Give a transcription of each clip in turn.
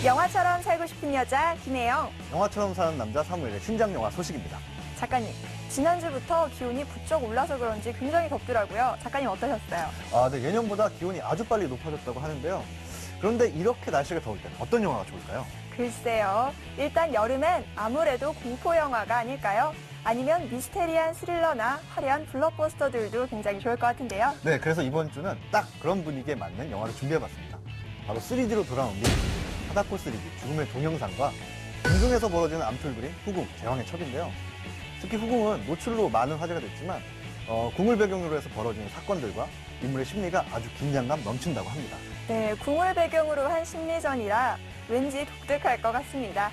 영화처럼 살고 싶은 여자 김혜영. 영화처럼 사는 남자 사무엘의 신작 영화 소식입니다. 작가님, 지난주부터 기온이 부쩍 올라서 그런지 굉장히 덥더라고요. 작가님 어떠셨어요? 네, 예년보다 기온이 아주 빨리 높아졌다고 하는데요. 그런데 이렇게 날씨가 더울 때 어떤 영화가 좋을까요? 글쎄요. 일단 여름엔 아무래도 공포 영화가 아닐까요? 아니면 미스테리한 스릴러나 화려한 블록버스터들도 굉장히 좋을 것 같은데요. 네, 그래서 이번 주는 딱 그런 분위기에 맞는 영화를 준비해봤습니다. 바로 3D로 돌아온 미 사다코 3D 죽음의 동영상과 궁중에서 벌어지는 암툴그림 후궁 제왕의 첩인데요. 특히 후궁은 노출로 많은 화제가 됐지만 궁을 배경으로 해서 벌어지는 사건들과 인물의 심리가 아주 긴장감 넘친다고 합니다. 네, 궁을 배경으로 한 심리전이라 왠지 독특할 것 같습니다.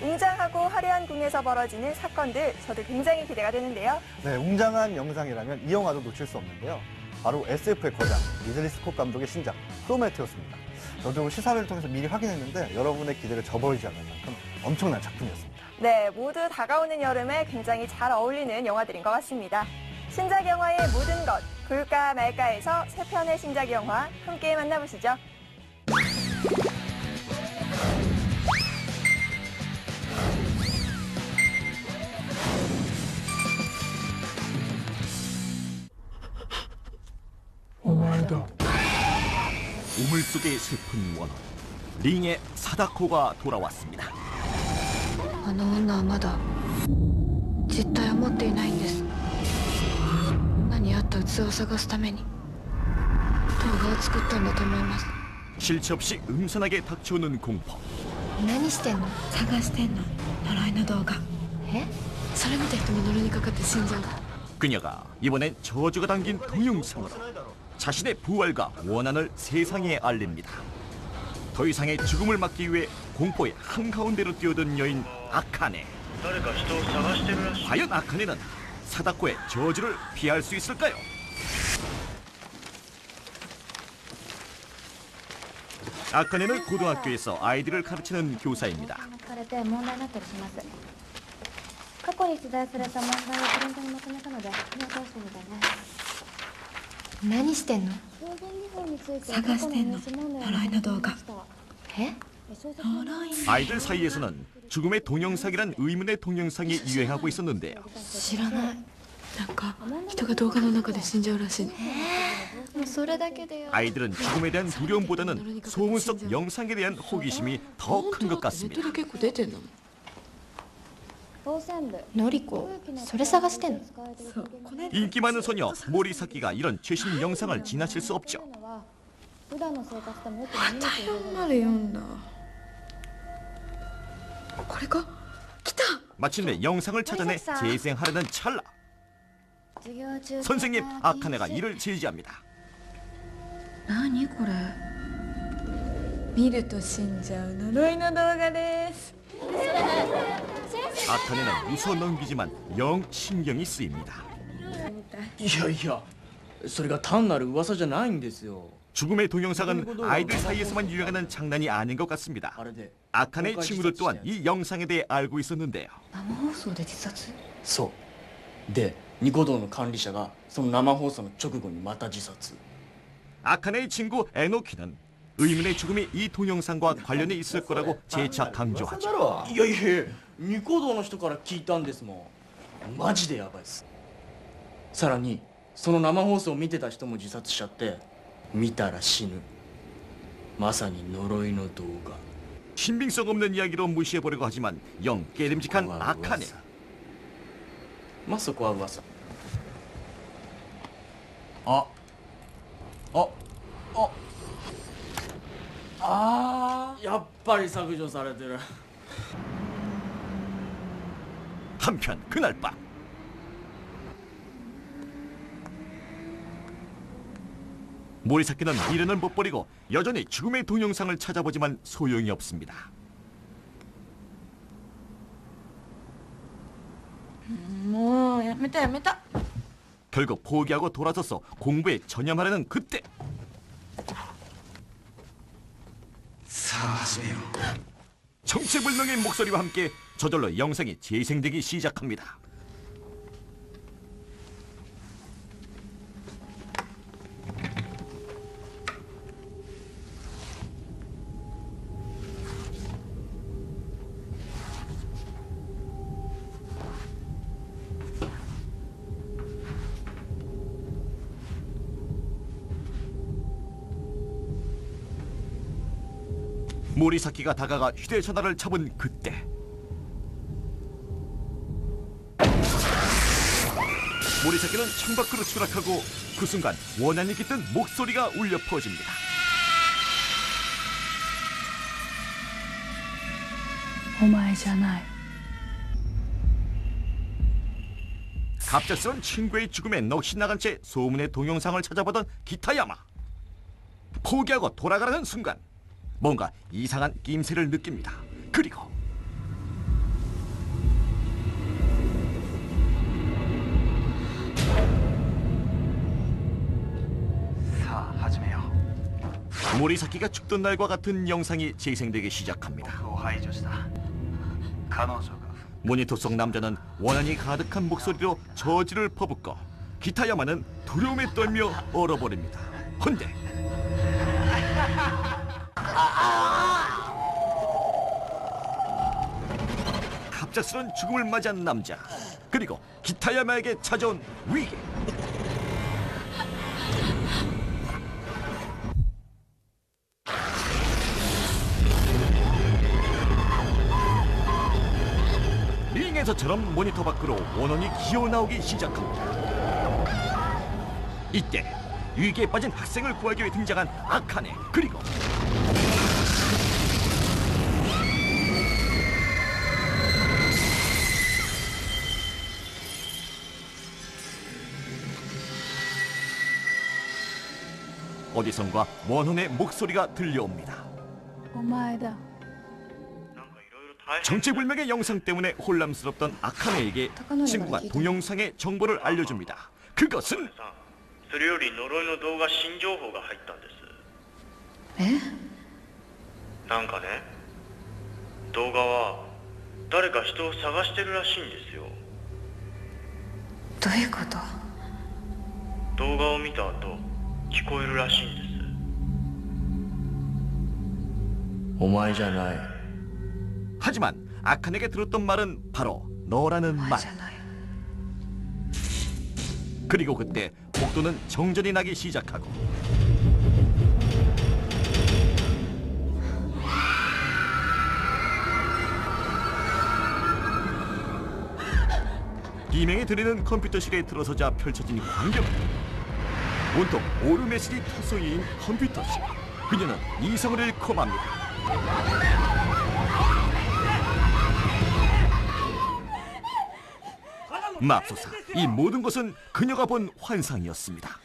웅장하고 화려한 궁에서 벌어지는 사건들, 저도 굉장히 기대가 되는데요. 네, 웅장한 영상이라면 이 영화도 놓칠 수 없는데요. 바로 SF의 거장, 리들리 스콧 감독의 신작 프로메테우스입니다. 저도 시사회를 통해서 미리 확인했는데 여러분의 기대를 저버리지 않을 만큼 엄청난 작품이었습니다. 네, 모두 다가오는 여름에 굉장히 잘 어울리는 영화들인 것 같습니다. 신작 영화의 모든 것, 볼까 말까에서 세 편의 신작 영화 함께 만나보시죠. 우물 속의 슬픈 원혼, 링의 사다코가 돌아왔습니다. あの女はまだ実態を持っていないんです。女に合った器を探すために動画を作ったんだと思います。 실체 없이 음산하게 닥쳐오는 공포. 何してんの？探してんの。呪いの動画。え？それ見た人も呪いにかかって死んじゃう。 그녀가 이번엔 저주가 담긴 동영상으로 자신의 부활과 원한을 세상에 알립니다. 더 이상의 죽음을 막기 위해 공포의 한가운데로 뛰어든 여인 아카네. 과연 아카네는 사다코의 저주를 피할 수 있을까요? 아카네는 고등학교에서 아이들을 가르치는 교사입니다. 過去に出題された問題をプリントにまとめたので目を通してみたいね。何してんの？探してんの。呪いの動画。え？ 아이들 사이에서는 죽음의 동영상이란 의문의 동영상이 유행하고 있었는데요. 知らない。なんか人が動画の中で死んじゃうらしいの。もうそれだけでよ。 아이들은 죽음에 대한 두려움보다는 소문 속 영상에 대한 호기심이 더 큰 것 ネッ 같습니다. トで結構出てんの。当選部。のりこ、それ探してんの？ 인기 많은 소녀 모리사키가 이런 최신 영상을 지나칠 수 없죠. 普段の生活でもよく見るけど。まで読んだ。これか？来た。 마침내 영상을 찾아내 재생하려는 찰나 授業中。 선생님 아카네가 이를 제지합니다. 何これ？見ると死んじゃう呪いの動画です。 아카네는 웃어 넘기지만 영 신경이 쓰입니다. いやいや、それが単なる噂じゃないんですよ。 죽음의 동영상은 아이들 사이에서만 유행하는 장난이 아닌 것 같습니다. あれで 아카네의 친구들 또한 이 영상에 대해 알고 있었는데요. 生放送で自殺？そうでニコ動の管理者がその生放送の直後にまた自殺。 아카네의 친구 에노키는 의문의 죽음이 이 동영상과 관련이 있을 거라고 재차 강조하죠. いやいや、ニコ動の人から聞いたんですもん。マジでやばいっす。さらにその生放送を見てた人も自殺しちゃって、見たら死ぬ。まさに呪いの動画。 신빙성 없는 이야기로 무시해보려고 하지만 영 깨름직한 아카네. まあそこは噂。あ、あ、あ、あー、やっぱり削除されてる。 한편 그날 밤 모리사키는 미련을 못 버리고 여전히 죽음의 동영상을 찾아보지만 소용이 없습니다. もうやめたやめた。 결국 포기하고 돌아서서 공부에 전념하려는 그때 정체불명의 목소리와 함께 저절로 영상이 재생되기 시작합니다. 모리사키가 다가가 휴대전화를 잡은 그때 모리사키는 창밖으로 추락하고 그 순간 원한이 깃든 목소리가 울려 퍼집니다. 갑작스런 친구의 죽음에 넋이 나간 채 소문의 동영상을 찾아보던 기타야마. 포기하고 돌아가라는 순간 뭔가 이상한 낌새를 느낍니다. 그리고 모리사키가 죽던 날과 같은 영상이 재생되기 시작합니다. 모니터 속 남자는 원한이 가득한 목소리로 저지를 퍼붓고 기타야마는 두려움에 떨며 얼어버립니다. 헌데 갑작스런 죽음을 맞이한 남자, 그리고 기타야마에게 찾아온 위기. 링에서처럼 모니터 밖으로 원원이 기어나오기 시작합니다. 이때 위기에 빠진 학생을 구하기 위해 등장한 아카네, 그리고 어디선가 원혼의 목소리가 들려옵니다. お前だ 정체불명의 영상 때문에 혼란스럽던 아카네에게 친구가 동영상의 정보를 알려줍니다. 그것은 それより呪いの動画新情報が入ったんです。えなんかね、動画は誰か人を探してるらしいんですよ。どういうこと？動画を見た後聞こえるらしいんです。お前じゃない。 하지만 아칸에게 들었던 말은 바로 너라는 말. 그리고 그때 복도는 정전이 나기 시작하고 비명이 들리는 컴퓨터실에 들어서자 펼쳐진 광경은 온통 오르메시리 투성이인 컴퓨터실. 그녀는 이성을 잃고 맙니다. 맙소사, 이 모든 것은 그녀가 본 환상이었습니다.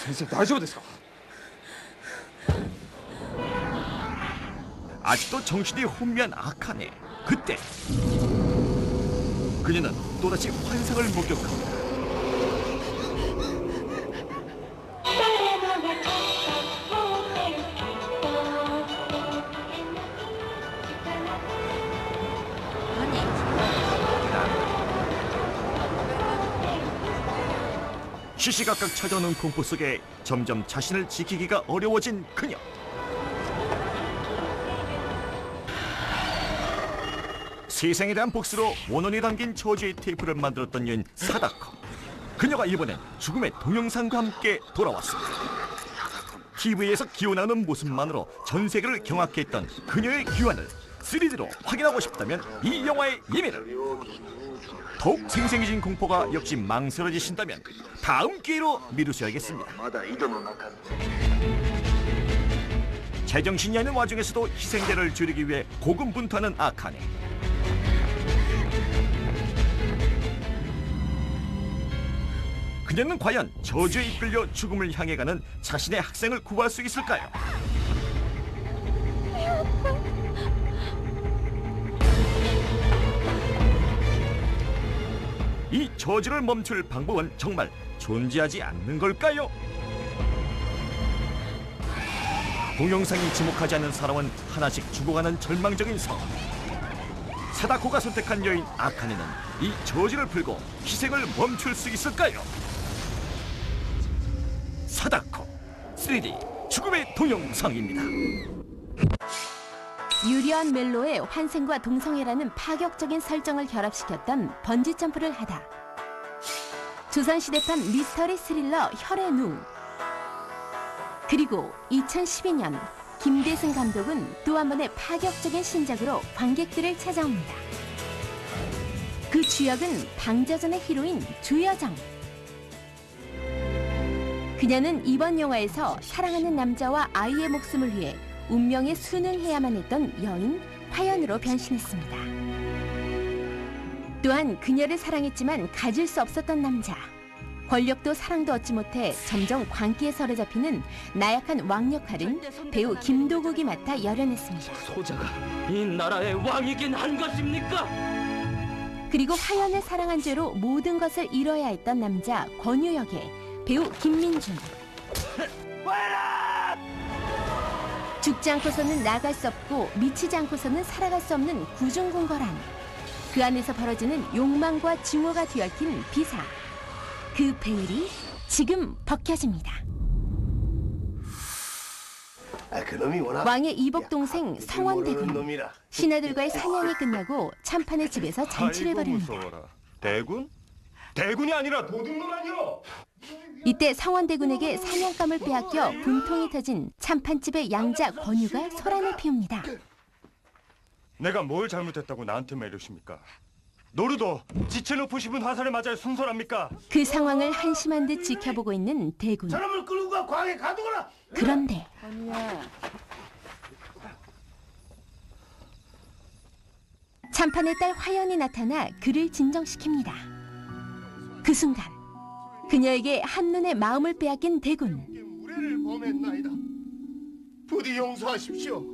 선생, 大丈夫ですか? 아직도 정신이 혼미한 아카네. 그때 그녀는 또다시 환상을 목격합니다. 시시각각 찾아오는 공포 속에 점점 자신을 지키기가 어려워진 그녀. 세상에 대한 복수로 원혼이 담긴 저주의 테이프를 만들었던 여인 사다코. 그녀가 이번엔 죽음의 동영상과 함께 돌아왔습니다. TV에서 기어나오는 모습만으로 전 세계를 경악케 했던 그녀의 귀환을 3D로 확인하고 싶다면 이 영화의 예매를, 더욱 생생해진 공포가 역시 망설여지신다면 다음 기회로 미루셔야겠습니다. 제정신이 아닌 와중에서도 희생자를 줄이기 위해 고군분투하는 아카네. 그녀는 과연 저주에 이끌려 죽음을 향해 가는 자신의 학생을 구할 수 있을까요? 이 저주를 멈출 방법은 정말 존재하지 않는 걸까요? 동영상이 지목하지 않는 사람은 하나씩 죽어가는 절망적인 상황. 사다코가 선택한 여인 아카네는 이 저주를 풀고 희생을 멈출 수 있을까요? 사다코 3D 죽음의 동영상입니다. 유려한 멜로에 환생과 동성애라는 파격적인 설정을 결합시켰던 번지점프를 하다. 조선시대판 미스터리 스릴러 혈의 누. 그리고 2012년 김대승 감독은 또 한 번의 파격적인 신작으로 관객들을 찾아옵니다. 그 주역은 방자전의 히로인 주여정. 그녀는 이번 영화에서 사랑하는 남자와 아이의 목숨을 위해 운명에 순응해야만 했던 여인 화연으로 변신했습니다. 또한 그녀를 사랑했지만 가질 수 없었던 남자, 권력도 사랑도 얻지 못해 점점 광기에 사로잡히는 나약한 왕 역할은 배우 김도국이 맡아 열연했습니다. 소자가 이 나라의 왕이긴 한 것입니까? 그리고 화연을 사랑한 죄로 모든 것을 잃어야 했던 남자 권유 역의 배우 김민준. 죽지 않고서는 나갈 수 없고 미치지 않고서는 살아갈 수 없는 구중궁궐안. 그 안에서 벌어지는 욕망과 증오가 뒤얽힌 비사. 그 베일이 지금 벗겨집니다. 왕의 이복 동생 성원대군. 신하들과의 사냥이 끝나고 참판의 집에서 잔치를 벌입니다. 대군? 대군이 아니라 도둑놈 아니오! 이때 성원대군에게 사냥감을 빼앗겨 분통이 터진 참판집의 양자 권유가 소란을 피웁니다. 내가 뭘 잘못했다고 나한테만 이러십니까? 노루도 지체 높으신 화살을 맞아야 순솔합니까? 그 상황을 한심한 듯 지켜보고 있는 대군. 사람을 끌고 가 광에 가두거라! 그런데 참판의 딸 화연이 나타나 그를 진정시킵니다. 그 순간 그녀에게 한눈에 마음을 빼앗긴 대군. 무례를 범했나이다. 부디 용서하십시오.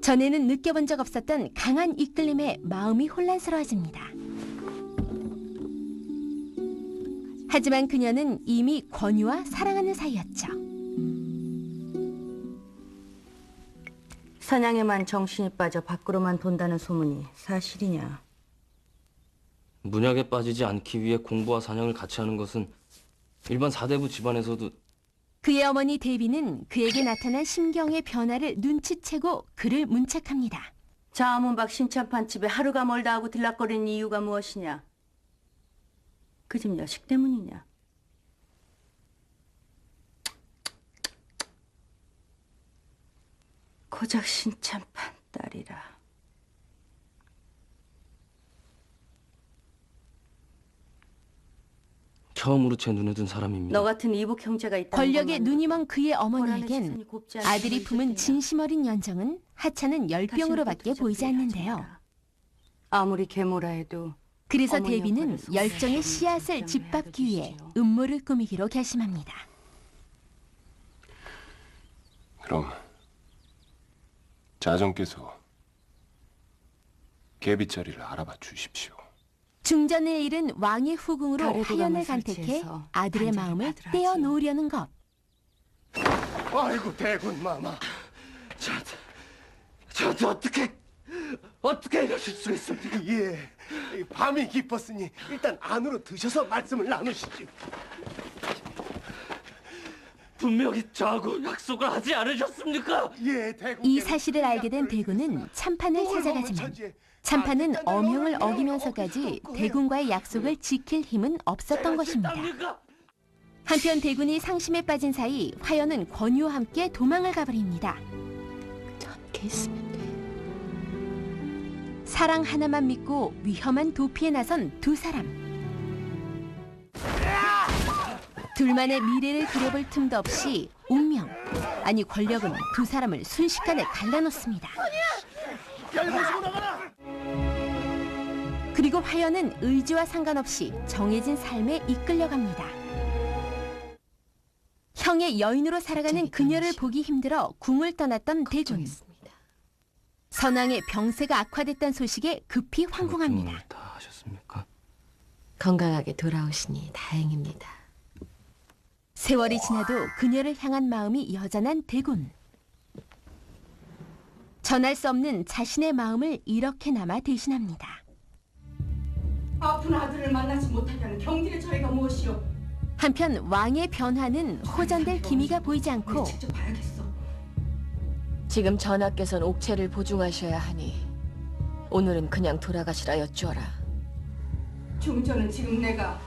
전에는 느껴본 적 없었던 강한 이끌림에 마음이 혼란스러워집니다. 하지만 그녀는 이미 권유와 사랑하는 사이였죠. 사냥에만 정신이 빠져 밖으로만 돈다는 소문이 사실이냐? 문약에 빠지지 않기 위해 공부와 사냥을 같이 하는 것은 일반 사대부 집안에서도. 그의 어머니 데비는 그에게 나타난 심경의 변화를 눈치채고 그를 문책합니다. 자문박 신참판집에 하루가 멀다 하고 들락거리는 이유가 무엇이냐? 그 집 여식 때문이냐? 고작 신참판 딸이라. 처음으로 제 눈에 든 사람입니다. 너 같은 이복 형제가 있다는 권력에 것만으로 눈이 먼 그의 어머니에겐 시선이 곱지 않은 아들이 사람이 품은 있었겠냐. 진심 어린 연정은 하찮은 열병으로밖에 다시는 보이지 않는데요. 하지 마라. 아무리 계모라 해도 그래서 어머니 데비는 역할을 속삭이는 열정의 씨앗을 결정을 짓밟기 위해 해주십시오. 음모를 꾸미기로 결심합니다. 그럼 자정께서 계비자리를 알아봐 주십시오. 중전을 잃은 왕의 후궁으로 가래도 화연을 감을 간택해 설치해서 아들의 반전을 마음을 받으라지. 떼어놓으려는 것. 아이고 대군 마마. 저한테 어떻게 이러실 수가 있습니까? 예, 밤이 깊었으니 일단 안으로 드셔서 말씀을 나누시지. 분명히 저하고 약속을 하지 않으셨습니까? 예, 대군. 이 사실을 알게 된 대군은 참판을 찾아가지만 참판은 어명을 어기면서까지 대군과의 약속을 지킬 힘은 없었던 것입니다. 한편 대군이 상심에 빠진 사이 화연은 권유와 함께 도망을 가버립니다. 사랑 하나만 믿고 위험한 도피에 나선 두 사람. 둘만의 미래를 그려볼 틈도 없이 운명, 아니 권력은 두 사람을 순식간에 갈라놓습니다. 그리고 화연은 의지와 상관없이 정해진 삶에 이끌려갑니다. 형의 여인으로 살아가는 그녀를 보기 힘들어 궁을 떠났던 대군. 선왕의 병세가 악화됐다는 소식에 급히 황궁합니다. 다 하셨습니까? 건강하게 돌아오시니 다행입니다. 세월이 지나도 그녀를 향한 마음이 여전한 대군. 전할 수 없는 자신의 마음을 이렇게나마 대신합니다. 아픈 아들을 만나지 못하게 하는 경질의 처리가 무엇이오? 한편 왕의 변화는 호전될 기미가 보이지 않고 직접 봐야겠어. 지금 전하께서는 옥체를 보증하셔야 하니 오늘은 그냥 돌아가시라 여쭈어라. 중전은 지금 내가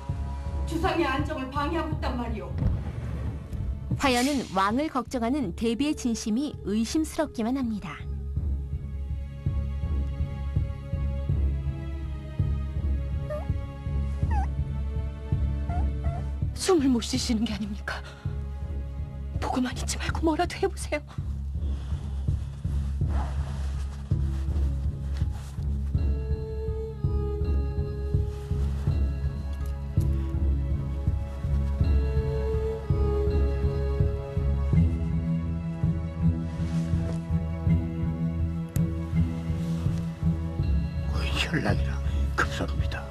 주상의 안정을 방해하고 있단 말이오. 화연은 왕을 걱정하는 대비의 진심이 의심스럽기만 합니다. 숨을 못 쉬시는 게 아닙니까? 보고만 있지 말고 뭐라도 해보세요. 혈란이랑 급사릅니다.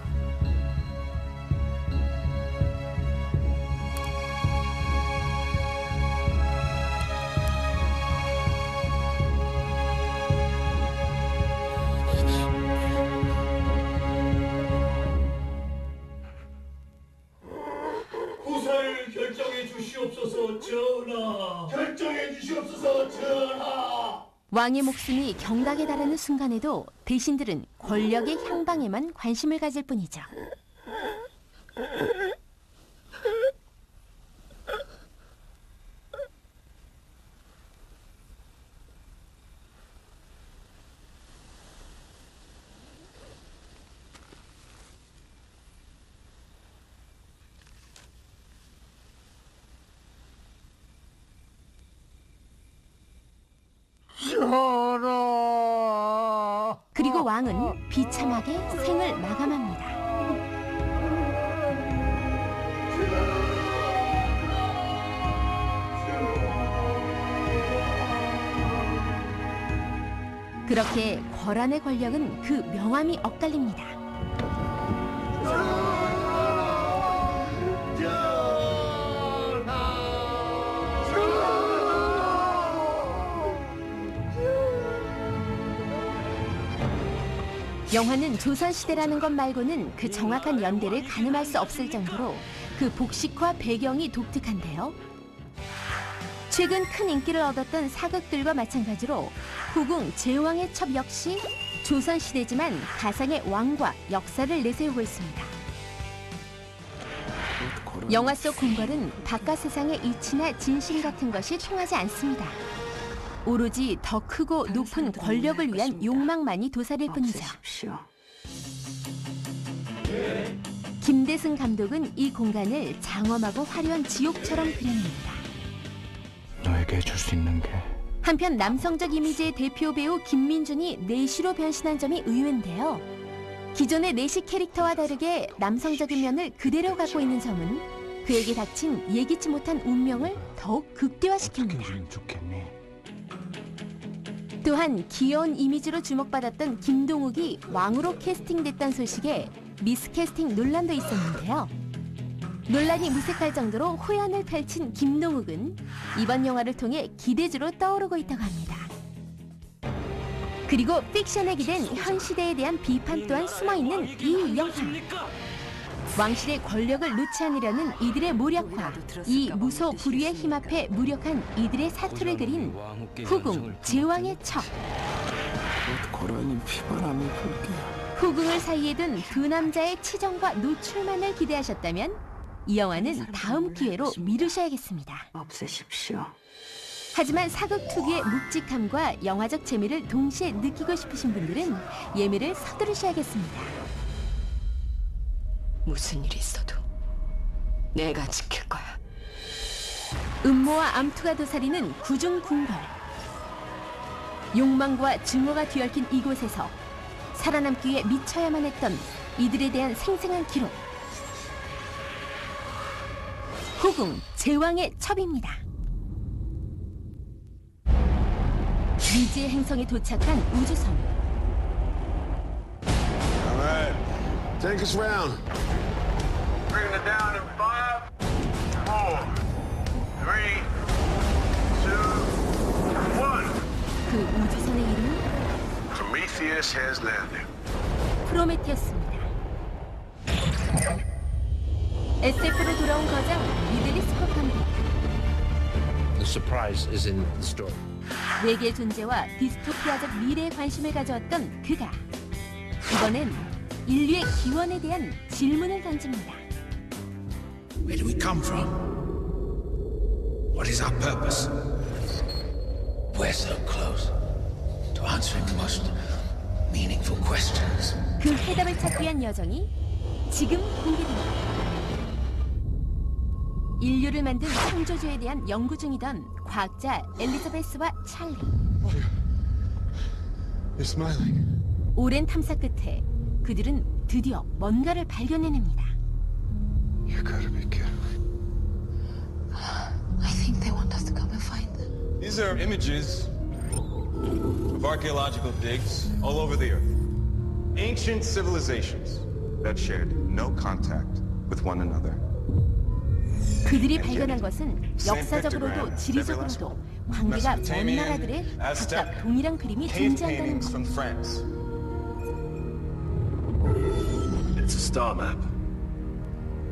구사를 결정해 주시옵소서 전하. 결정해 주시옵소서 전하. 왕의 목숨이 경각에 달하는 순간에도 대신들은 권력의 향방에만 관심을 가질 뿐이죠. 그리고 왕은 비참하게 생을 마감합니다. 그렇게 권한의 권력은 그 명암이 엇갈립니다. 영화는 조선시대라는 것 말고는 그 정확한 연대를 가늠할 수 없을 정도로 그 복식과 배경이 독특한데요. 최근 큰 인기를 얻었던 사극들과 마찬가지로 후궁 제왕의 첩 역시 조선시대지만 가상의 왕과 역사를 내세우고 있습니다. 영화 속 궁궐은 바깥 세상의 이치나 진심 같은 것이 통하지 않습니다. 오로지 더 크고 높은 권력을 위한 욕망만이 도사릴 뿐이죠. 김대승 감독은 이 공간을 장엄하고 화려한 지옥처럼 그려냅니다. 너에게 해줄 수 있는 게 한편 남성적 이미지의 대표 배우 김민준이 내시로 변신한 점이 의외인데요. 기존의 내시 캐릭터와 다르게 남성적인 면을 그대로 갖고 있는 점은 그에게 닥친 예기치 못한 운명을 더욱 극대화시킵니다. 좋겠니? 또한 귀여운 이미지로 주목받았던 김동욱이 왕으로 캐스팅됐다는 소식에 미스캐스팅 논란도 있었는데요. 논란이 무색할 정도로 호연을 펼친 김동욱은 이번 영화를 통해 기대주로 떠오르고 있다고 합니다. 그리고 픽션에 기댄 현 시대에 대한 비판 또한 숨어있는 이 영화. 왕실의 권력을 놓지 않으려는 이들의 모략과 이 무소 불위에 힘 앞에 무력한 이들의 사투를 그린 후궁 제왕의 첩. 고라니 피바람이 불게. 후궁을 사이에 둔 두 남자의 치정과 노출만을 기대하셨다면 이 영화는 다음 기회로 미루셔야겠습니다. 없애십시오. 하지만 사극 특유의 묵직함과 영화적 재미를 동시에 느끼고 싶으신 분들은 예매를 서두르셔야겠습니다. 무슨 일이 있어도 내가 지킬 거야. 음모와 암투가 도사리는 구중궁궐. 욕망과 증오가 뒤얽힌 이곳에서 살아남기 위해 미쳐야만 했던 이들에 대한 생생한 기록. 후궁 제왕의 첩입니다. 미지의 행성에 도착한 우주선. Take us round. Bring it down in 5, 4, 3, 2, 1. 그 우주선의 이름은 Prometheus has landed. 프로메테우스입니다. SF로 돌아온 거장 리들리 스콧 감독. The surprise is in the story. 외계의 존재와 디스토피아적 미래에 관심을 가져왔던 그가 이번엔 인류의 기원에 대한 질문을 던집니다. Where do we come from? What is our purpose? We're so close to answering the most meaningful questions. 그 해답을 찾기 위한 여정이 지금 공개됩니다. 인류를 만든 창조주에 대한 연구 중이던 과학자 엘리자베스와 찰리. You're smiling. 오랜 탐사 끝에 그들은 드디어 뭔가를 발견해냅니다. You gotta be kidding me. I think they want us to come and find them. These are images of archaeological digs all over the earth. Ancient civilizations that shared no contact with one another. 그들이 발견한 것은 역사적으로도 지리적으로도 관계가 먼 나라들의 각각 동일한 그림이 존재한다는 것. It's a star map.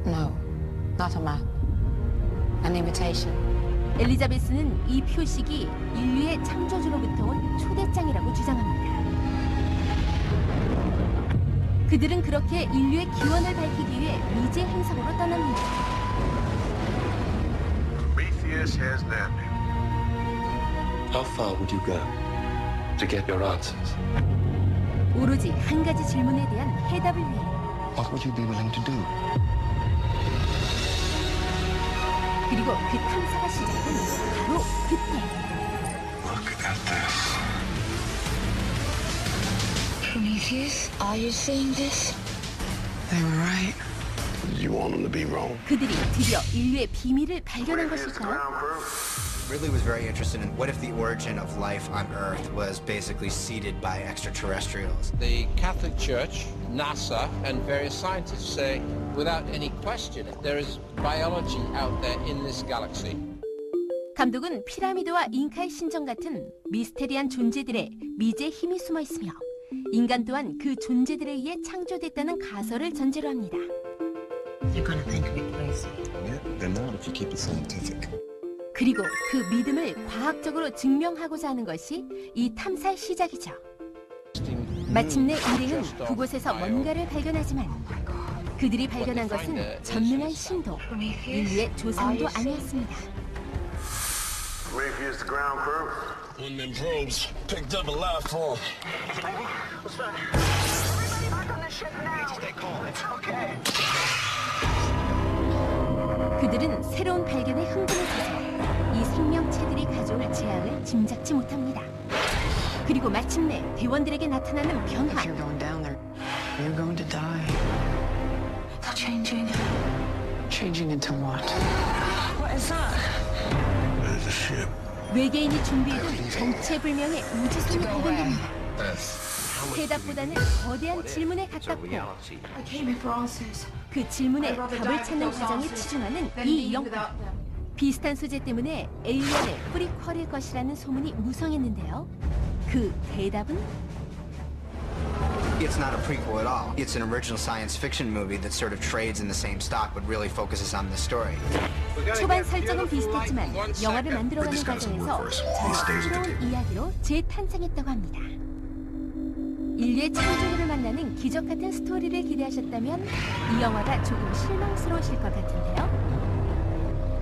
No, not a map. An invitation. 엘리자베스는 이 표식이 인류의 창조주로부터 온 초대장이라고 주장합니다. 그들은 그렇게 인류의 기원을 밝히기 위해 미제 행성으로 떠납니다. Prometheus has landed. How far would you go to get your answers? 오로지 한 가지 질문에 대한 해답을 위해 What would you be willing to do? 그리고 그 탐사가 시작된 바로 그때. Look at this. Prometheus, are you seeing this? They were right. You want them to be wrong. 그들이 드디어 인류의 비밀을 발견한 Prometheus, 것일까요? ground crew. Ridley was very interested in what if the origin of life on Earth was basically seeded by extraterrestrials. The Catholic Church, NASA, and various scientists say, without any question, there is biology out there in this galaxy. 감독은 피라미드와 잉카의 신전 같은 미스테리한 존재들의 미제 힘이 숨어 있으며 인간 또한 그 존재들에 의해 창조됐다는 가설을 전제로 합니다. You're gonna think me crazy. Yeah, they're not if you keep it scientific. 그리고 그 믿음을 과학적으로 증명하고자 하는 것이 이 탐사의 시작이죠. 마침내 일행은 그곳에서 뭔가를 발견하지만 그들이 발견한 것은 전능한 신도, 인류의 조상도 아니었습니다. Prometheus, the ground crew. One of them probes picked up a life form. What's that? Everybody back on the ship now. Stay calm. It's okay. 그들은 새로운 발견에 흥분을 해서 이 생명체들이 가져올 재앙을 짐작지 못합니다. 그리고 마침내 대원들에게 나타나는 변화. If you're going down there, you're going to die. They're changing. Changing into what? What is that? There's a ship. 외계인이 준비해둔 정체불명의 우주선이 발견됩니다. 대답보다는 거대한 질문에 가깝고 I came here for answers. 그 질문에 답을 찾는 과정에 치중하는 이 영화. 비슷한 소재 때문에 에일리언의 프리퀄일 것이라는 소문이 무성했는데요. 그 대답은? It's not a prequel at all. It's an original science fiction movie that sort of trades in the same stock but really focuses on the story. 초반 설정은 비슷했지만 영화를 만들어가는 과정에서 새로운 이야기로 재탄생했다고 합니다. 인류의 창조주를 만나는 기적 같은 스토리를 기대하셨다면 이 영화가 조금 실망스러우실 것 같은데요.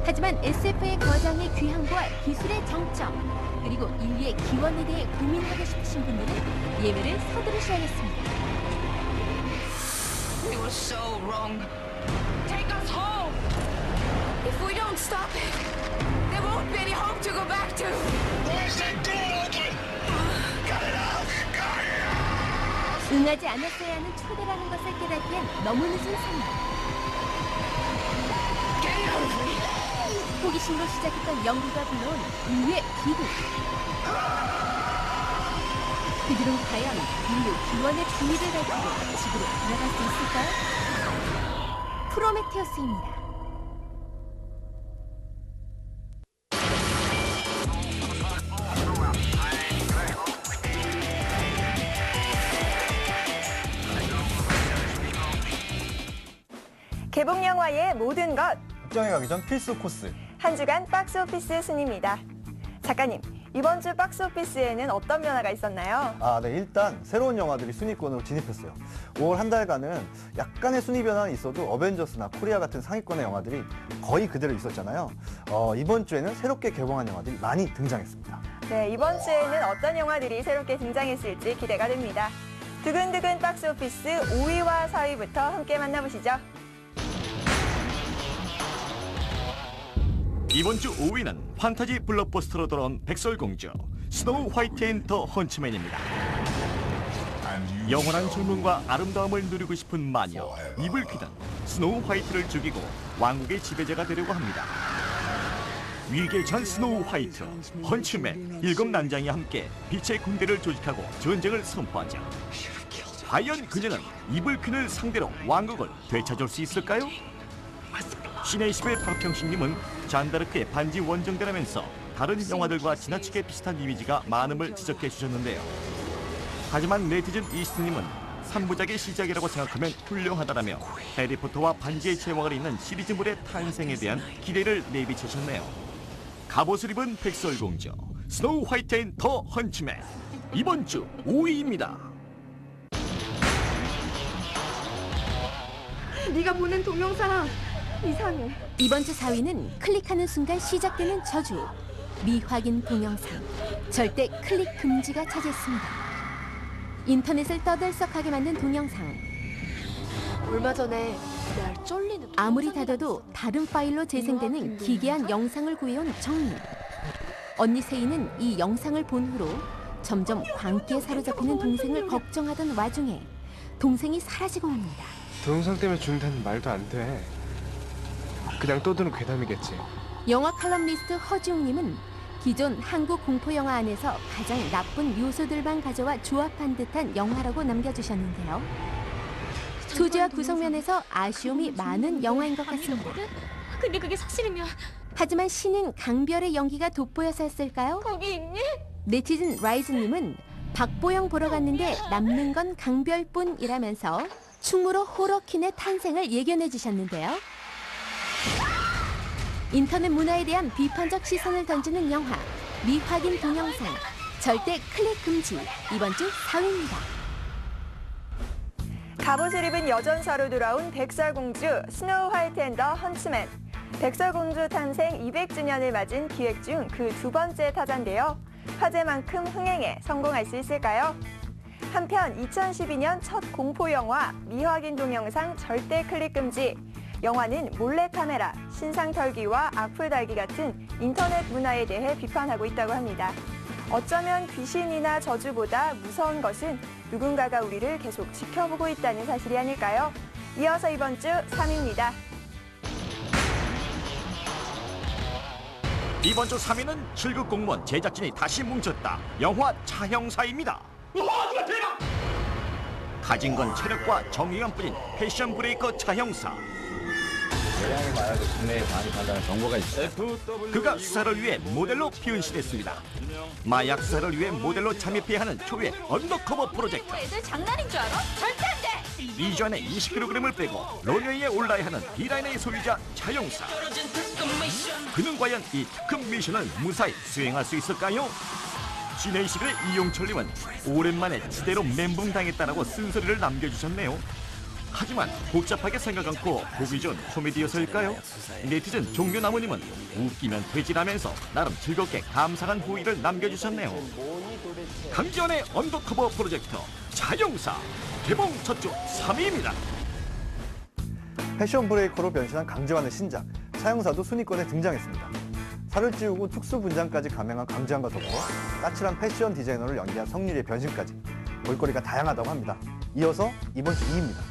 하지만 SF의 거장의 귀향과 기술의 정점, 그리고 인류의 기원에 대해 고민하고 싶으신 분들은 예매를 서두르셔야겠습니다. We were so wrong. Take us home. If we don't stop it, there won't be any home to go back to. Where's that door open? Got it out. Got it out. 응하지 않았어야 하는 초대라는 것을 깨닫기엔 너무 늦은 상황. 호기심으로 시작했던 연구가 불러온 인류의 기도. 그들은 과연 인류 기원의 비밀을 밝히고 지구로 돌아갈 수 있을까요? 프로메테우스입니다. 개봉 영화의 모든 것. 극장에 가기 전 필수 코스. 한 주간 박스오피스 순위입니다. 작가님, 이번 주 박스오피스에는 어떤 변화가 있었나요? 네, 일단 새로운 영화들이 순위권으로 진입했어요. 5월 한 달간은 약간의 순위 변화는 있어도 어벤져스나 코리아 같은 상위권의 영화들이 거의 그대로 있었잖아요. 이번 주에는 새롭게 개봉한 영화들이 많이 등장했습니다. 네, 이번 주에는 어떤 영화들이 새롭게 등장했을지 기대가 됩니다. 두근두근 박스오피스 5위와 4위부터 함께 만나보시죠. 이번 주 5위는 판타지 블록버스터로 돌아온 백설공주 스노우 화이트 앤 더 헌츠맨입니다. 영원한 젊음과 아름다움을 누리고 싶은 마녀 이블퀴는 스노우 화이트를 죽이고 왕국의 지배자가 되려고 합니다. 위기에 처한 스노우 화이트, 헌츠맨, 7난장이 함께 빛의 군대를 조직하고 전쟁을 선포하죠. 과연 그녀는 이블퀸을 상대로 왕국을 되찾을 수 있을까요? 신의 10의 박형식님은 잔다르크의 반지 원정대라면서 다른 영화들과 지나치게 비슷한 이미지가 많음을 지적해 주셨는데요. 하지만 네티즌 이스트님은 3부작의 시작이라고 생각하면 훌륭하다라며 해리포터와 반지의 제왕을 잇는 시리즈물의 탄생에 대한 기대를 내비치셨네요. 갑옷을 입은 백설공주 스노우 화이트 앤 더 헌츠맨 이번 주 5위입니다. 네가 보낸 동영상 이상해. 이번 주 4위는 클릭하는 순간 시작되는 저주 미확인 동영상 절대 클릭 금지가 차지했습니다. 인터넷을 떠들썩하게 만든 동영상. 얼마 전에 날 쫄리는 아무리 닫아도 다른 파일로 재생되는 기괴한 영상을 구해온 정민. 언니 세이는 이 영상을 본 후로 점점 광기에 사로잡히는 동생을 걱정하던 와중에 동생이 사라지고 옵니다. 동영상 때문에 죽는다는 말도 안 돼. 그냥 떠드는 괴담이겠지. 영화 칼럼니스트 허지웅님은 기존 한국 공포 영화 안에서 가장 나쁜 요소들만 가져와 조합한 듯한 영화라고 남겨주셨는데요. 소재와 구성면에서 아쉬움이 많은 영화인 것 같습니다. 근데 그게 사실이면 하지만 신인 강별의 연기가 돋보여서였을까요? 거기 있니? 네티즌 라이즈님은 박보영 보러 갔는데 남는 건 강별뿐이라면서 충무로 호러퀸의 탄생을 예견해 주셨는데요. 인터넷 문화에 대한 비판적 시선을 던지는 영화 미확인 동영상 절대 클릭 금지 이번 주 4위입니다. 갑옷을 입은 여전사로 돌아온 백설공주 스노우 화이트 앤 더 헌츠맨. 백설공주 탄생 200주년을 맞은 기획 중 그 두 번째 타자인데요. 화제만큼 흥행에 성공할 수 있을까요? 한편 2012년 첫 공포영화 미확인 동영상 절대 클릭 금지. 영화는 몰래카메라, 신상털기와 악플 달기 같은 인터넷 문화에 대해 비판하고 있다고 합니다. 어쩌면 귀신이나 저주보다 무서운 것은 누군가가 우리를 계속 지켜보고 있다는 사실이 아닐까요? 이어서 이번 주 3위입니다. 이번 주 3위는 7급 공무원 제작진이 다시 뭉쳤다. 영화 차형사입니다. 가진 건 체력과 정의감뿐인 패션 브레이커 차형사. 대량의 마약을 국내에 반입한다는 정보가 있어요. 그가 수사를 위해 모델로 변신했습니다. 마약 수사를 위해 모델로 잠입해야 하는 초유의 언더커버 프로젝트. 애들 장난인 줄 알아? 절대 안 돼! 2주 안에 20kg을 빼고 런웨이에 올라야 하는 B라인의 소유자 차용사. 그는 과연 이 특급 미션을 무사히 수행할 수 있을까요? 시네이시글의 이용철님은 오랜만에 지대로 멘붕당했다라고 쓴소리를 남겨주셨네요. 하지만 복잡하게 생각 않고 보기 좋은 코미디여서일까요? 네티즌 종교나무님은 웃기면 되지라면서 나름 즐겁게 감상한 후기를 남겨주셨네요. 강지원의 언더커버 프로젝트 차용사 개봉 첫 주 3위입니다. 패션 브레이커로 변신한 강재환의 신작 차형사도 순위권에 등장했습니다. 살을 찌우고 특수 분장까지 감행한 강재환과 더불어 까칠한 패션 디자이너를 연기한 성유리의 변신까지 볼거리가 다양하다고 합니다. 이어서 이번 주 2위입니다.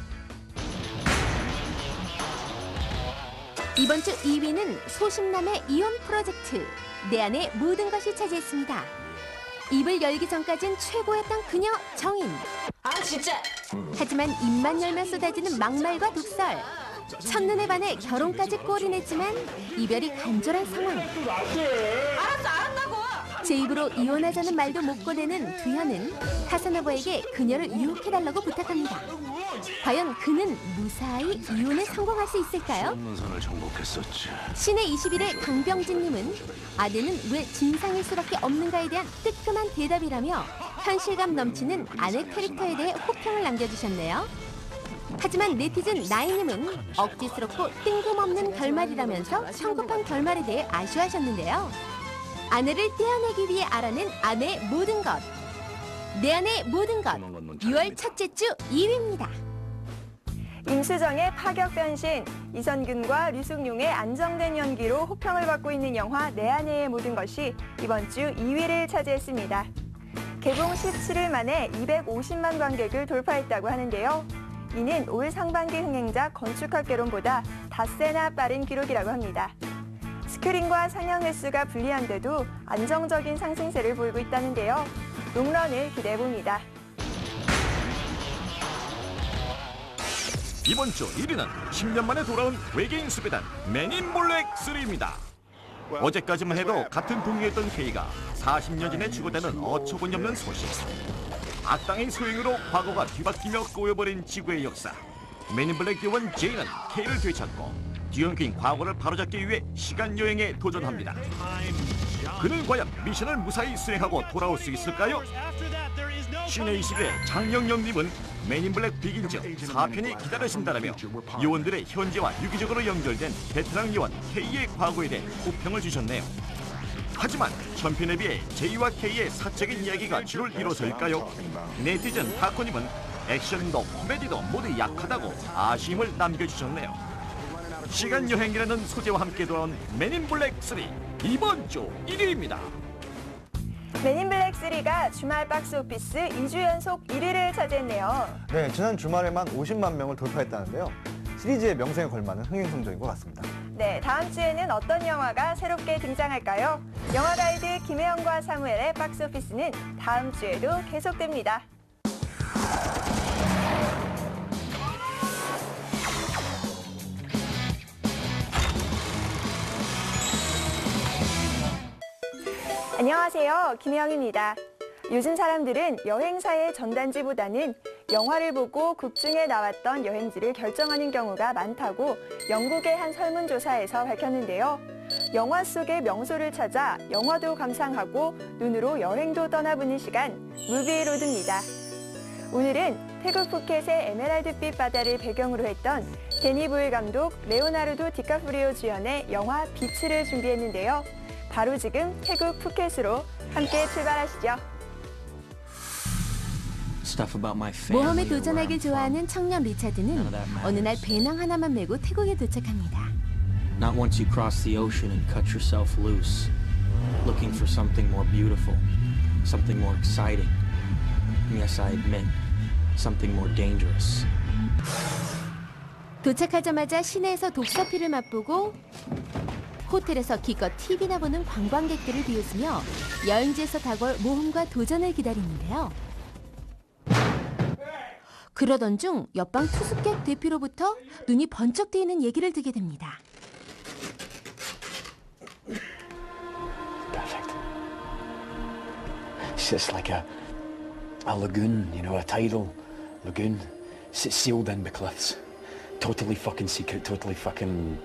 이번 주 2위는 소심남의 이혼 프로젝트 내 안의 모든 것이 차지했습니다. 입을 열기 전까진 최고였던 그녀 정인. 아 진짜! 하지만 입만 열면 쏟아지는 막말과 독설. 첫눈에 반해 결혼까지 꼴이 냈지만 이별이 간절한 상황. 알았어 알았다고! 제 입으로 이혼하자는 말도 못 꺼내는 두현은 카사노바에게 그녀를 유혹해달라고 부탁합니다. 과연 그는 무사히 이혼에 성공할 수 있을까요? 없는 선을 정복했었지. 신의 21의 강병진님은 아내는 왜 진상일 수밖에 없는가에 대한 뜨끔한 대답이라며 현실감 넘치는 아내 캐릭터에 대해 호평을 남겨주셨네요. 하지만 네티즌 나이님은 억지스럽고 뜬금없는 결말이라면서 성급한 결말에 대해 아쉬워하셨는데요. 아내를 떼어내기 위해 알아낸 아내의 모든 것. 내 아내의 모든 것. 6월 첫째 주 2위입니다. 임수정의 파격 변신, 이선균과 류승룡의 안정된 연기로 호평을 받고 있는 영화 내 아내의 모든 것이 이번 주 2위를 차지했습니다. 개봉 17일 만에 250만 관객을 돌파했다고 하는데요. 이는 올 상반기 흥행작 건축학개론보다 닷새나 빠른 기록이라고 합니다. 스크린과 상영 횟수가 불리한데도 안정적인 상승세를 보이고 있다는데요. 롱런을 기대해봅니다. 이번 주 1위는 10년 만에 돌아온 외계인 수배단 맨인 블랙 3입니다. 어제까지만 해도 같은 동료였던 K가 40년 전에 죽어다는 어처구니없는 소식. 악당의 소행으로 과거가 뒤바뀌며 꼬여버린 지구의 역사. 맨인 블랙 요원 제이는 K를 되찾고 뒤엉킨 과거를 바로잡기 위해 시간여행에 도전합니다. 그는 과연 미션을 무사히 수행하고 돌아올 수 있을까요? 신의 20의 장영영님은 맨인 블랙 비긴즈 4편이 기다려진다라며 요원들의 현재와 유기적으로 연결된 베테랑 요원 K의 과거에 대해 호평을 주셨네요. 하지만 전편에 비해 제이와 K의 사적인 이야기가 주를 이뤄서일까요? 네티즌 타코님은 액션도 코미디도 모두 약하다고 아쉬움을 남겨주셨네요. 시간여행이라는 소재와 함께 돌아온 맨인 블랙 3 이번 주 1위입니다. 맨인 블랙 3가 주말 박스오피스 2주 연속 1위를 차지했네요. 네, 지난 주말에만 50만 명을 돌파했다는데요. 시리즈의 명성에 걸맞는 흥행 성적인 것 같습니다. 네, 다음 주에는 어떤 영화가 새롭게 등장할까요? 영화 가이드 김혜영과 사무엘의 박스오피스는 다음 주에도 계속됩니다. 안녕하세요, 김혜영입니다. 요즘 사람들은 여행사의 전단지보다는 영화를 보고 극 중에 나왔던 여행지를 결정하는 경우가 많다고 영국의 한 설문조사에서 밝혔는데요. 영화 속의 명소를 찾아 영화도 감상하고 눈으로 여행도 떠나보는 시간, 무비로드입니다. 오늘은 태국 푸켓의 에메랄드빛 바다를 배경으로 했던 데니 보일 감독, 레오나르도 디카프리오 주연의 영화 비츠를 준비했는데요. 바로 지금 태국 푸켓으로 함께 출발하시죠. 모험에 도전하길 좋아하는 청년 리차드는 어느 날 배낭 하나만 메고 태국에 도착합니다. Not once you cross the ocean and cut yourself loose, looking for something more beautiful, something more exciting. Yes, I admit, something more dangerous. 도착하자마자 시내에서 독서피를 맛보고 호텔에서 기껏 TV나 보는 관광객들을 비웃으며 여행지에서 다가올 모험과 도전을 기다리는데요. 그러던 중 옆방 투숙객 대피로부터 눈이 번쩍 뜨이는 얘기를 듣게 됩니다. Perfect. It's just like a lagoon, you know, a tidal lagoon, sealed in by cliffs. Totally fucking secret, totally fucking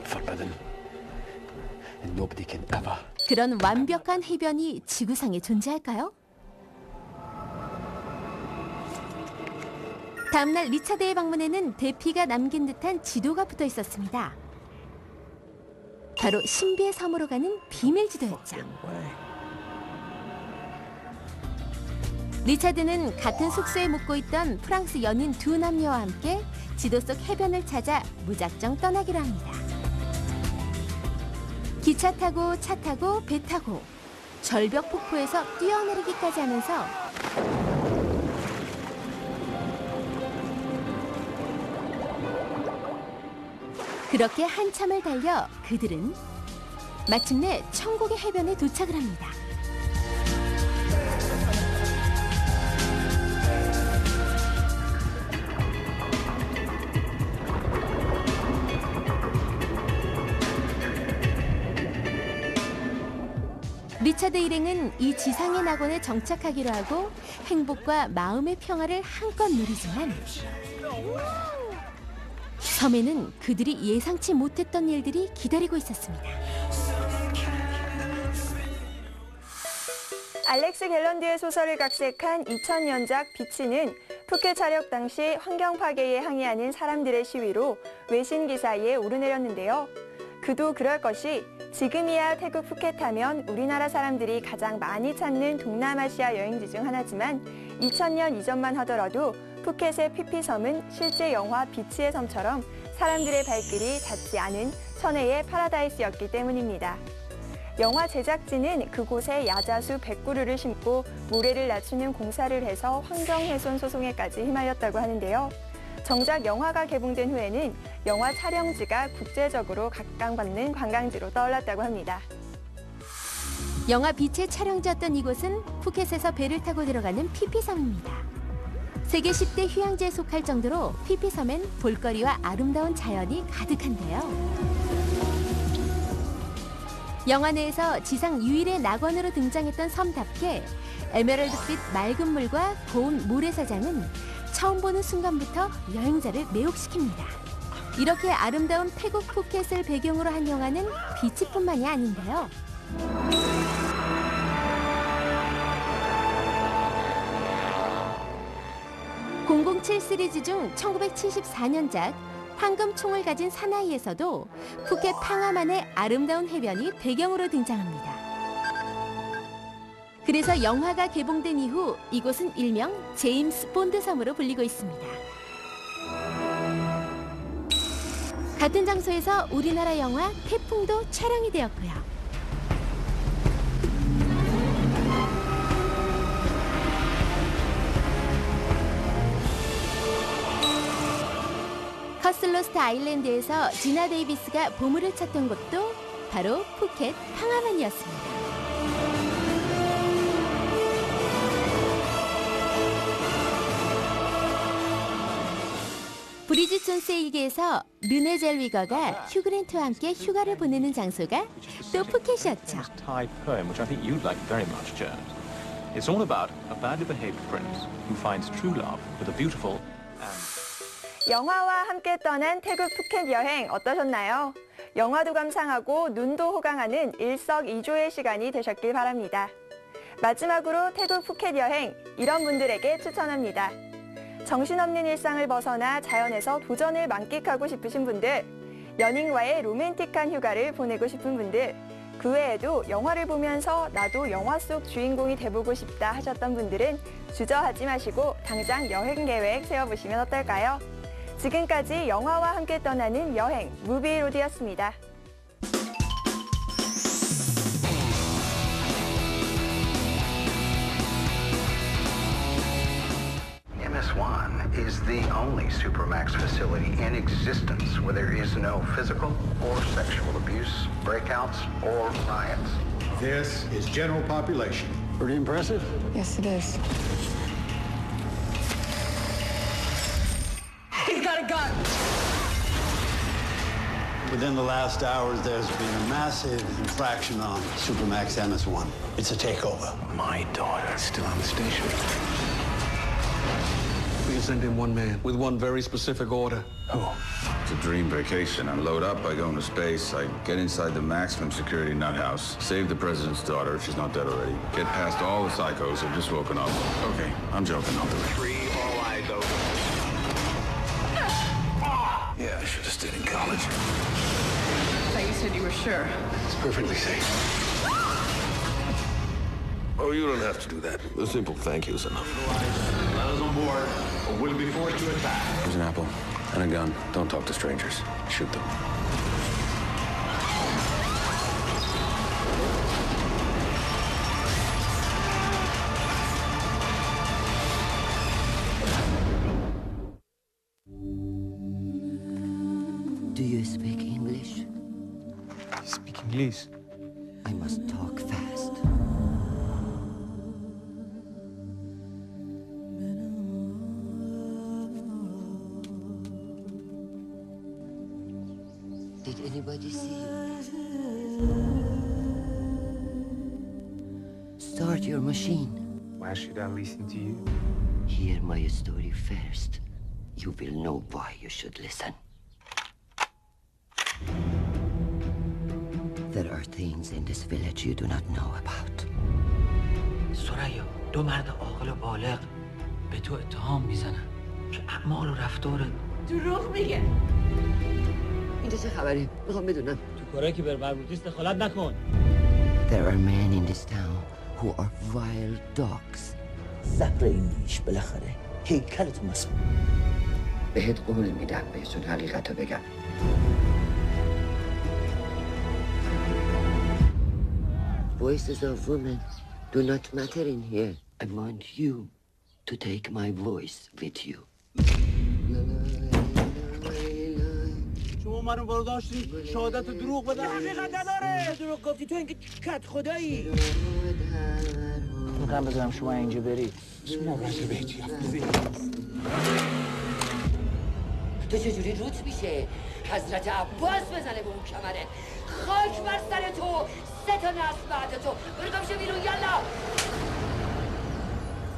forbidden. And nobody can ever. 그런 완벽한 해변이 지구상에 존재할까요? 다음날 리차드의 방문에는 대피가 남긴 듯한 지도가 붙어 있었습니다. 바로 신비의 섬으로 가는 비밀 지도였죠. 리차드는 같은 숙소에 묵고 있던 프랑스 연인 두 남녀와 함께 지도 속 해변을 찾아 무작정 떠나기로 합니다. 기차 타고 차 타고 배 타고 절벽 폭포에서 뛰어내리기까지 하면서 그렇게 한참을 달려 그들은 마침내 천국의 해변에 도착을 합니다. 리차드 일행은 이 지상의 낙원에 정착하기로 하고 행복과 마음의 평화를 한껏 누리지만 섬에는 그들이 예상치 못했던 일들이 기다리고 있었습니다. 알렉스 갤런드의 소설을 각색한 2000년작 비치는 푸켓 차력 당시 환경 파괴에 항의하는 사람들의 시위로 외신 기사에 오르내렸는데요. 그도 그럴 것이 지금이야 태국 푸켓 하면 우리나라 사람들이 가장 많이 찾는 동남아시아 여행지 중 하나지만 2000년 이전만 하더라도 푸켓의 피피섬은 실제 영화 비치의 섬처럼 사람들의 발길이 닿지 않은 천혜의 파라다이스였기 때문입니다. 영화 제작진은 그곳에 야자수 100그루를 심고 모래를 낮추는 공사를 해서 환경훼손 소송에까지 휘말렸다고 하는데요. 정작 영화가 개봉된 후에는 영화 촬영지가 국제적으로 각광받는 관광지로 떠올랐다고 합니다. 영화 빛의 촬영지였던 이곳은 푸켓에서 배를 타고 들어가는 피피섬입니다. 세계 10대 휴양지에 속할 정도로 피피섬엔 볼거리와 아름다운 자연이 가득한데요. 영화 내에서 지상 유일의 낙원으로 등장했던 섬답게 에메랄드빛 맑은 물과 고운 모래사장은 처음 보는 순간부터 여행자를 매혹시킵니다. 이렇게 아름다운 태국 푸켓을 배경으로 한 영화는 비치뿐만이 아닌데요. 007 시리즈 중 1974년작 황금총을 가진 사나이에서도 푸켓 팡아만의 아름다운 해변이 배경으로 등장합니다. 그래서 영화가 개봉된 이후 이곳은 일명 제임스 본드 섬으로 불리고 있습니다. 같은 장소에서 우리나라 영화 태풍도 촬영이 되었고요. 커슬로스트 아일랜드에서 지나 데이비스가 보물을 찾던 곳도 바로 푸켓 팡아만이었습니다. 브리짓 존스의 일기에서 르네 젤위거가 휴그랜트와 함께 휴가를 보내는 장소가 또 푸켓이었죠. Thai poem, which I think you'd like very much, Joan. It's all about a badly behaved prince who finds true love with a beautiful 영화와 함께 떠난 태국 푸켓 여행 어떠셨나요? 영화도 감상하고 눈도 호강하는 일석이조의 시간이 되셨길 바랍니다. 마지막으로 태국 푸켓 여행 이런 분들에게 추천합니다. 정신없는 일상을 벗어나 자연에서 도전을 만끽하고 싶으신 분들, 연인과의 로맨틱한 휴가를 보내고 싶은 분들, 그 외에도 영화를 보면서 나도 영화 속 주인공이 돼보고 싶다 하셨던 분들은 주저하지 마시고 당장 여행 계획 세워보시면 어떨까요? 지금까지 영화와 함께 떠나는 여행, 무비로드였습니다. MS-1 is the only Supermax facility in existence where there is no physical or sexual abuse, breakouts, or riots. This is general population. Pretty impressive. Yes, it is. He's got a gun! Within the last hours, there's been a massive infraction on Supermax MS-1. It's a takeover. My daughter's still on the station. We can send in one man with one very specific order. Who? It's a dream vacation. I load up, I go into space, I get inside the maximum security nut house, save the president's daughter if she's not dead already, get past all the psychos who've just woken up. Okay, I'm joking, I'll do it. Free all eyes open. Yeah, I should have stayed in college. I thought you said you were sure. It's perfectly safe. Oh, you don't have to do that. A simple thank you is enough. Let us on board, or we'll be forced to attack. Here's an apple and a gun. Don't talk to strangers. Shoot them. Do you speak English? Speak English. I must talk fast. Did anybody see you? start your machine. Why should I listen to you? Hear my story first. You will know why you should listen. There are things in this village you do not know about. سریا، دو مرد عاقل و بالغ به تو اتهام میزنن که اعمال و رفتارت دروغ میگه. اینجا چه خبره؟ میخوام بدونم. تو کارهایی که بر مربوط نیست دخالت نکن. There are men in this town who are wild dogs. صبر این نیش بالاخره هیکلت مسموم. بهت قول میدم بهشون حقیقت رو بگم. Voices of women do not matter in here. I want you to take my voice with you. شما منو برداشتید شهادت دروغ بدن حقیقت نداره. دروغ گفتی تو اینکه کت خدایی. میخوام بذارم شما اینجا برید. موقعش بهتی تو چجوری روت میشه؟ حضرت عباس بزنه به اون کمره. خاک بر سر تو. 3 تا نسل بعد تو. برو گمشه بیرون یالا.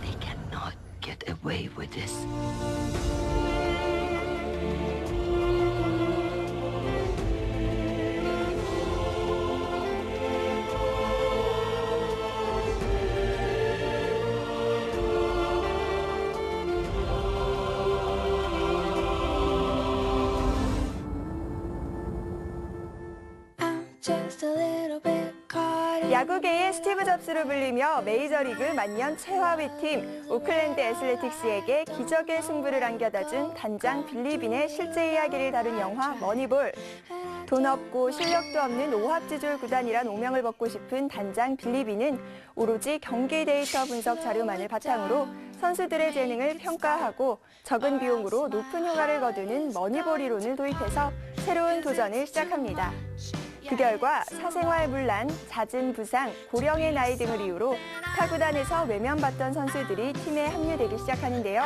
They cannot get away with this. 야구계의 스티브 잡스로 불리며 메이저리그 만년 최하위팀 오클랜드 애슬레틱스에게 기적의 승부를 안겨다 준 단장 빌리빈의 실제 이야기를 다룬 영화 머니볼. 돈 없고 실력도 없는 오합지졸 구단이란 오명을 벗고 싶은 단장 빌리빈은 오로지 경기 데이터 분석 자료만을 바탕으로 선수들의 재능을 평가하고 적은 비용으로 높은 효과를 거두는 머니볼 이론을 도입해서 새로운 도전을 시작합니다. 그 결과 사생활 문란, 잦은 부상, 고령의 나이 등을 이유로 타구단에서 외면받던 선수들이 팀에 합류되기 시작하는데요.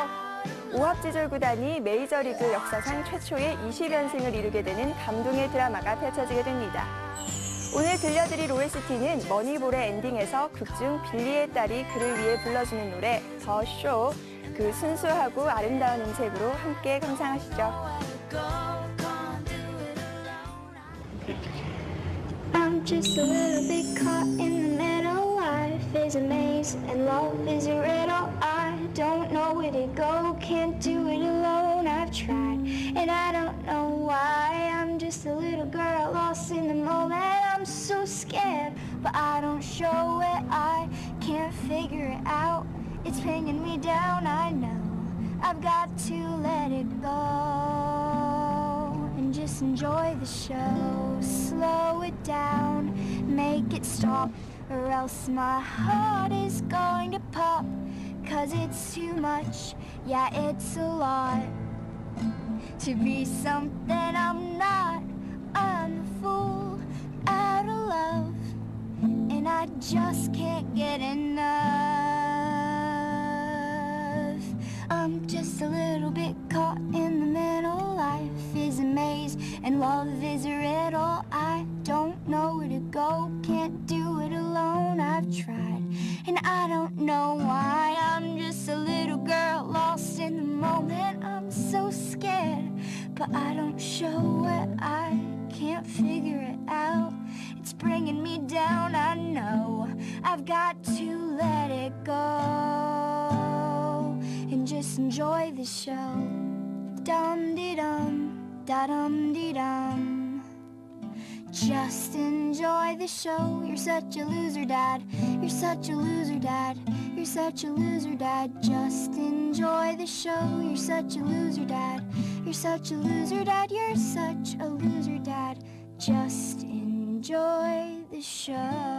오합지졸 구단이 메이저리그 역사상 최초의 20연승을 이루게 되는 감동의 드라마가 펼쳐지게 됩니다. 오늘 들려드릴 OST는 머니볼의 엔딩에서 극중 빌리의 딸이 그를 위해 불러주는 노래 더 쇼, 그 순수하고 아름다운 음색으로 함께 감상하시죠. I'm just a little bit caught in the middle. Life is a maze and love is a riddle. I don't know where to go, can't do it alone. I've tried and I don't know why. I'm just a little girl lost in the moment. I'm so scared, but I don't show it. I can't figure it out. It's bringing me down, I know. I've got to let it go and just enjoy the show. Slow it down, make it stop, or else my heart is going to pop. 'Cause it's too much, yeah, it's a lot to be something I'm not. I'm a fool out of love, and I just can't get enough. I'm just a little bit caught in the middle. Life is a maze and love is a riddle. I don't know where to go, can't do it alone. I've tried and I don't know why. I'm just a little girl lost in the moment. I'm so scared, but I don't show it. I can't figure it out. It's bringing me down, I know. I've got to let it go and just enjoy the show. Dum-de-dum, da-dum-de-dum. Just enjoy the show. You're such a loser, Dad. You're such a loser, Dad. You're such a loser, Dad. Just enjoy the show. You're such a loser, Dad. You're such a loser, Dad. You're such a loser, Dad. Just enjoy the show.